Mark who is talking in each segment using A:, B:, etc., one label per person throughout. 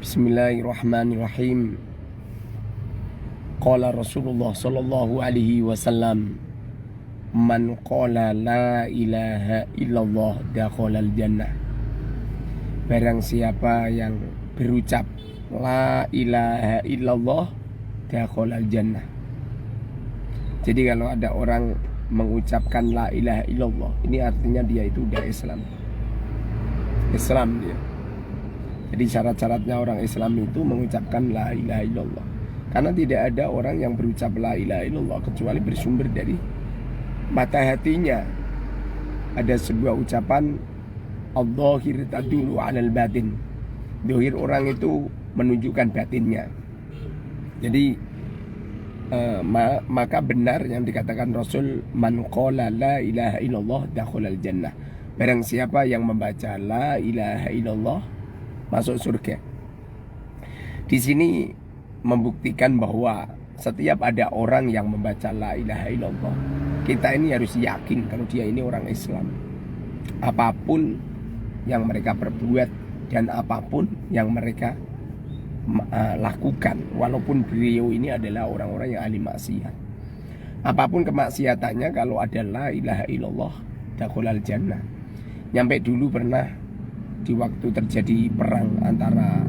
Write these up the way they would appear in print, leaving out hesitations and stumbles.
A: Bismillahirrahmanirrahim. Qala Rasulullah sallallahu alaihi wasallam, man qala la ilaha illallah dakhalal jannah. Barang siapa yang berucap la ilaha illallah dakhalal jannah. Jadi kalau ada orang mengucapkan la ilaha illallah, ini artinya dia itu udah Islam dia. Jadi syarat-syaratnya orang Islam itu mengucapkan la ilaha illallah. Karena tidak ada orang yang berucap la ilaha illallah kecuali bersumber dari mata hatinya. Ada sebuah ucapan al-dhahir tadulu 'alal batin. Zahir orang itu menunjukkan batinnya. Jadi maka benar yang dikatakan Rasul, man qala la ilaha illallah dakhalal jannah. Barang siapa yang membaca la ilaha illallah masuk surga. Di sini membuktikan bahwa setiap ada orang yang membaca la ilaha illallah, kita ini harus yakin kalau dia ini orang Islam. Apapun yang mereka perbuat dan apapun yang mereka lakukan, walaupun beliau ini adalah orang-orang yang ahli maksiat, apapun kemaksiatannya, kalau ada la ilaha illallah dakhalal jannah. Nyampe dulu pernah di waktu terjadi perang antara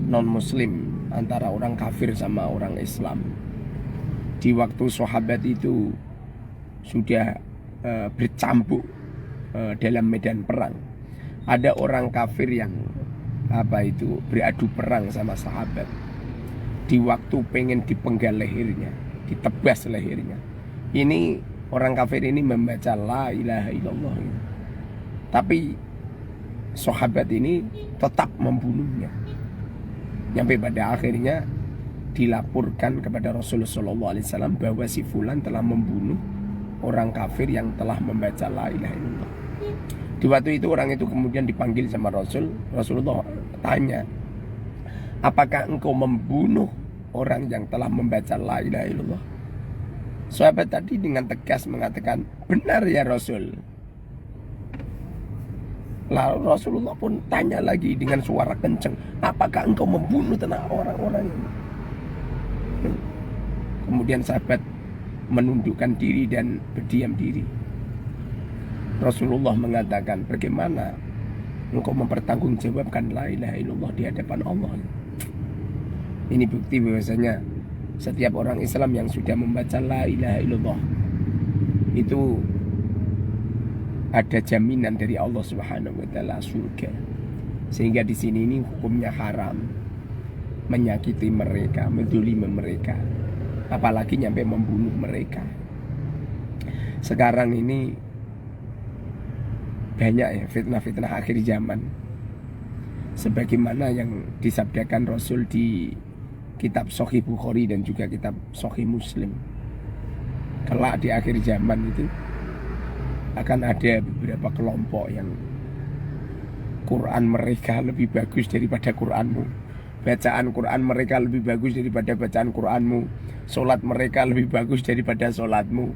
A: non-muslim, antara orang kafir sama orang Islam. Di waktu sahabat itu sudah bercampur dalam medan perang, ada orang kafir yang beradu perang sama sahabat. Di waktu pengen dipenggal lehernya, ditebas lehernya, ini orang kafir ini membaca la ilaha illallah, tapi sahabat ini tetap membunuhnya. Sampai pada akhirnya dilaporkan kepada Rasulullah SAW bahwa si fulan telah membunuh orang kafir yang telah membaca la ilaha illallah. Di waktu itu orang itu kemudian dipanggil sama Rasulullah tanya, apakah engkau membunuh orang yang telah membaca la ilaha illallah? Sahabat tadi dengan tegas mengatakan, benar ya Rasul. Lalu Rasulullah pun tanya lagi dengan suara kencang, apakah engkau membunuh orang-orang ini? Kemudian sahabat menundukkan diri dan berdiam diri. Rasulullah mengatakan, bagaimana engkau mempertanggungjawabkan la ilaha illallah di hadapan Allah? Ini bukti bahwasanya setiap orang Islam yang sudah membaca la ilaha illallah itu ada jaminan dari Allah Subhanahu wa taala surga. Sehingga di sini ini hukumnya haram menyakiti mereka, menzalimi mereka, apalagi nyampe membunuh mereka. Sekarang ini banyak ya fitnah-fitnah akhir zaman, sebagaimana yang disabdakan Rasul di kitab Sahih Bukhari dan juga kitab Sahih Muslim. Kelak di akhir zaman itu akan ada beberapa kelompok yang Quran mereka lebih bagus daripada Quranmu, bacaan Quran mereka lebih bagus daripada bacaan Quranmu, sholat mereka lebih bagus daripada sholatmu,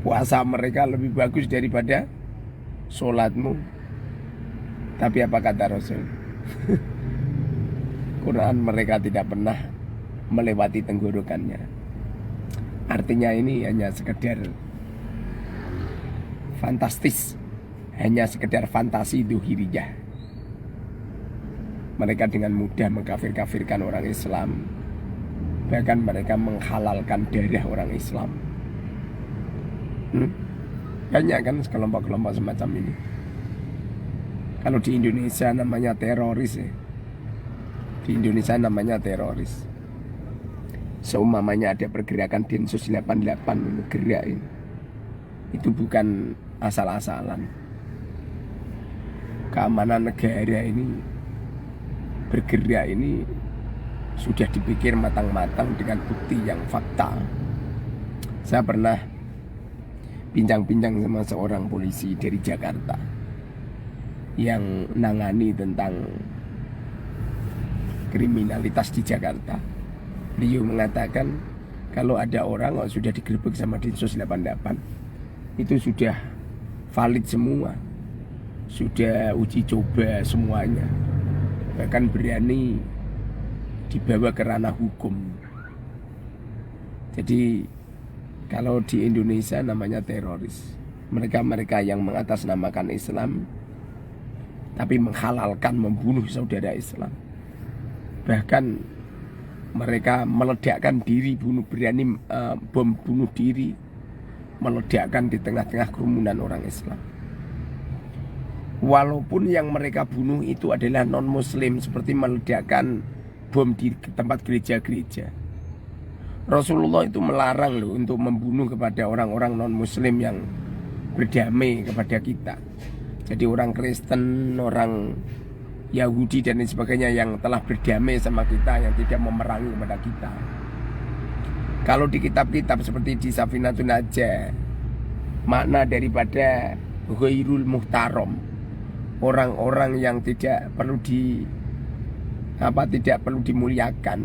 A: puasa mereka lebih bagus daripada sholatmu. Tapi apa kata Rasul? Quran mereka tidak pernah melewati tenggorokannya. Artinya ini hanya sekedar fantastis, hanya sekedar fantasi dhuhiriyah. Mereka dengan mudah mengkafir-kafirkan orang Islam, bahkan mereka menghalalkan darah orang Islam. Banyak kan kelompok-kelompok semacam ini. Kalau di Indonesia namanya teroris ya. Di Indonesia namanya teroris. Seumpamanya ada pergerakan Densus 88 gerak ini, itu bukan asal-asalan. Keamanan negara ini bergerak ini sudah dipikir matang-matang dengan bukti yang fakta. Saya pernah bincang-bincang sama seorang polisi dari Jakarta yang nangani tentang kriminalitas di Jakarta. Beliau mengatakan kalau ada orang sudah digerebek sama Densus 88, itu sudah valid semua, sudah uji coba semuanya. bahkan berani dibawa ke ranah hukum. Jadi kalau di Indonesia namanya teroris. Mereka-mereka yang mengatasnamakan Islam tapi menghalalkan membunuh saudara Islam. Bahkan mereka meledakkan diri, berani bom bunuh diri, meledakkan di tengah-tengah kerumunan orang Islam. Walaupun yang mereka bunuh itu adalah non-muslim, seperti meledakkan bom di tempat gereja-gereja. Rasulullah itu melarang loh untuk membunuh kepada orang-orang non-muslim yang berdamai kepada kita. Jadi orang Kristen, orang Yahudi dan lain sebagainya yang telah berdamai sama kita, yang tidak memerangi kepada kita. Kalau di kitab-kitab seperti di Safinatun Najah, makna daripada ghairul muhtaram, orang-orang yang tidak perlu dimuliakan.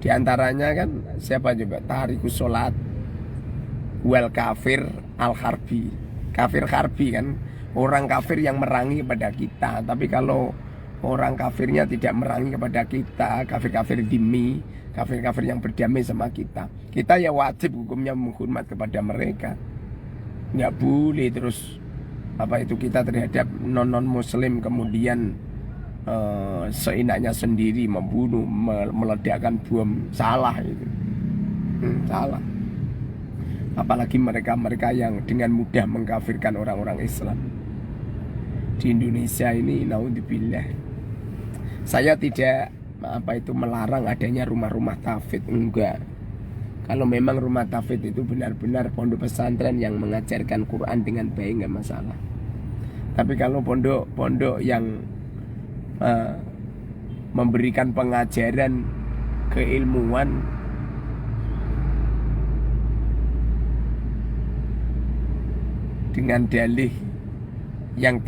A: Di antaranya kan siapa coba? Tarikus sholat wal kafir al harbi. Kafir harbi kan, orang kafir yang merangi kepada kita. Tapi kalau orang kafirnya tidak merangi kepada kita, kafir-kafir dimi, kafir-kafir yang berdamai sama kita, kita ya wajib hukumnya menghormat kepada mereka. Nggak boleh terus kita terhadap non muslim kemudian seenaknya sendiri membunuh, meledakkan bom. Salah itu, salah. Apalagi mereka-mereka yang dengan mudah mengkafirkan orang-orang Islam. Di Indonesia ini naudzubillah. Saya tidak melarang adanya rumah-rumah tahfidz, enggak. Kalau memang rumah tahfidz itu benar-benar pondok pesantren yang mengajarkan Quran dengan baik, enggak masalah. Tapi kalau pondok-pondok yang memberikan pengajaran keilmuan dengan dalih yang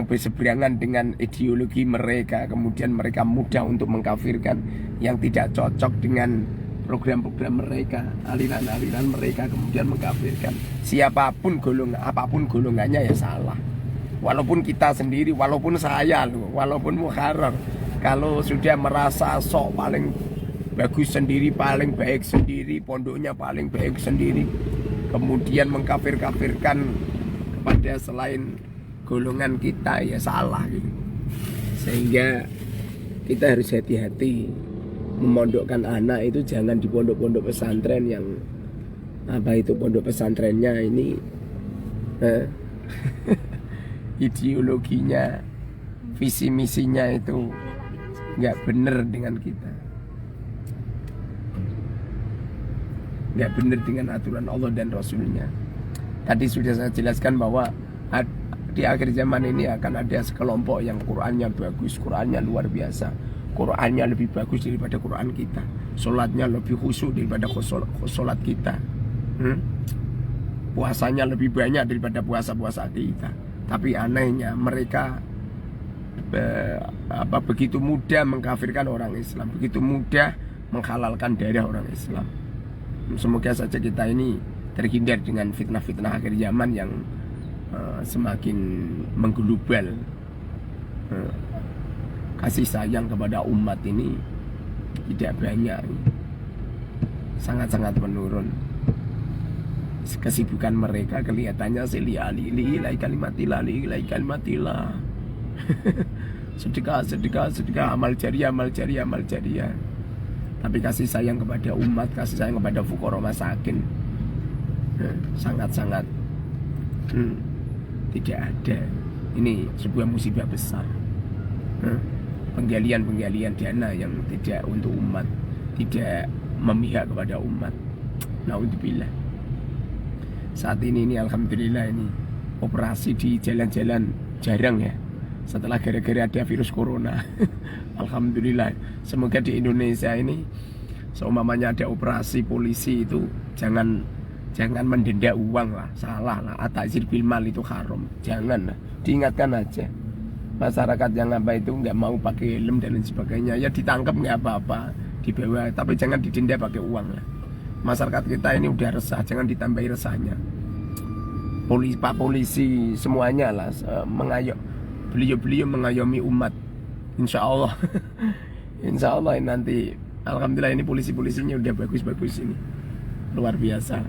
A: berseberangan dengan ideologi mereka, kemudian mereka mudah untuk mengkafirkan, yang tidak cocok dengan program-program mereka, aliran-aliran mereka, kemudian mengkafirkan siapapun apapun golongannya, ya salah. Walaupun kita sendiri, walaupun saya loh, walaupun muharrar, kalau sudah merasa sok paling bagus sendiri, paling baik sendiri, pondoknya paling baik sendiri, kemudian mengkafir-kafirkan kepada selain golongan kita, ya salah gitu. Sehingga kita harus hati-hati memondokkan anak itu, jangan di pondok-pondok pesantren yang pondok pesantrennya ini ideologinya, visi misinya itu nggak benar dengan kita, nggak benar dengan aturan Allah dan Rasulnya. Tadi sudah saya jelaskan bahwa di akhir zaman ini akan ada sekelompok yang Qurannya bagus, Qurannya luar biasa, Qurannya lebih bagus daripada Quran kita, sholatnya lebih khusyuk daripada sholat kita, puasanya lebih banyak daripada puasa-puasa kita. Tapi anehnya mereka begitu mudah mengkafirkan orang Islam, begitu mudah menghalalkan darah orang Islam. Semoga saja kita ini terhindar dengan fitnah-fitnah akhir zaman yang semakin mengglobal. Kasih sayang kepada umat ini tidak banyak, sangat-sangat menurun. Kesibukan mereka kelihatannya ilai kalimatillah, sedekah, amal jariah. Tapi kasih sayang kepada umat, kasih sayang kepada fuqara masakin sangat-sangat tidak ada. Ini sebuah musibah besar. Penggalian dana yang tidak untuk umat, tidak memihak kepada umat. Naudzubillah. Saat ini alhamdulillah ini operasi di jalan-jalan jarang ya, setelah gara-gara ada virus corona. Alhamdulillah. Semoga di Indonesia ini seumpamanya ada operasi polisi itu jangan mendenda uang lah, salah lah. At-ta'zir bil mal itu haram, jangan lah. Diingatkan aja masyarakat yang nggak mau pakai helm dan lain sebagainya, ya ditangkap nggak apa-apa, dibawa, tapi jangan didenda pakai uang lah. Masyarakat kita ini udah resah, jangan ditambahi resahnya. Pak polisi semuanya lah beliau mengayomi umat Insya Allah. Insya Allah nanti. Alhamdulillah ini polisi-polisinya udah bagus-bagus ini. Luar biasa.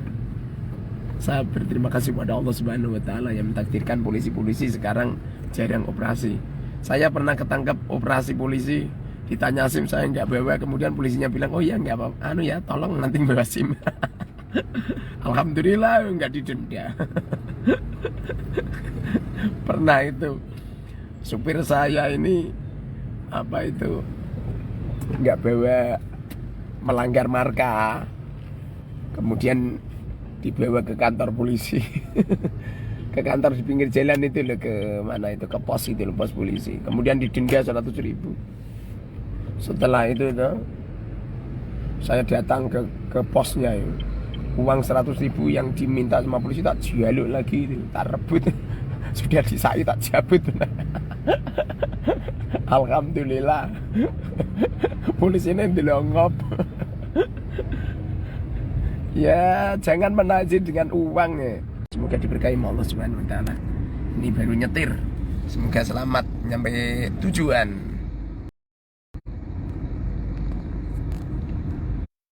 A: Saya berterima kasih pada Allah Subhanahu wa Ta'ala yang mentakdirkan polisi-polisi sekarang jarang operasi. Saya pernah ketangkap operasi polisi, ditanya SIM saya nggak bawa, kemudian polisinya bilang, oh ya nggak apa, anu ya, tolong nanti bawa SIM. Alhamdulillah nggak didenda. Pernah itu supir saya ini apa itu nggak bawa, melanggar marka, kemudian dibawa ke kantor polisi. Ke kantor di pinggir jalan itu loh, ke mana itu, ke pos itu loh, pos polisi. Kemudian didenda 100.000. Setelah itu saya datang ke posnya itu. Uang 100.000 yang diminta sama polisi tak jaluk lagi itu, tak rebut. Sudah disai tak cabut. Alhamdulillah. Polisi ini dilongop. Ya, jangan menajir dengan uang ya. Semoga diberkahi Allah Subhanahu wa Ta'ala. Ini baru nyetir. Semoga selamat nyampe tujuan.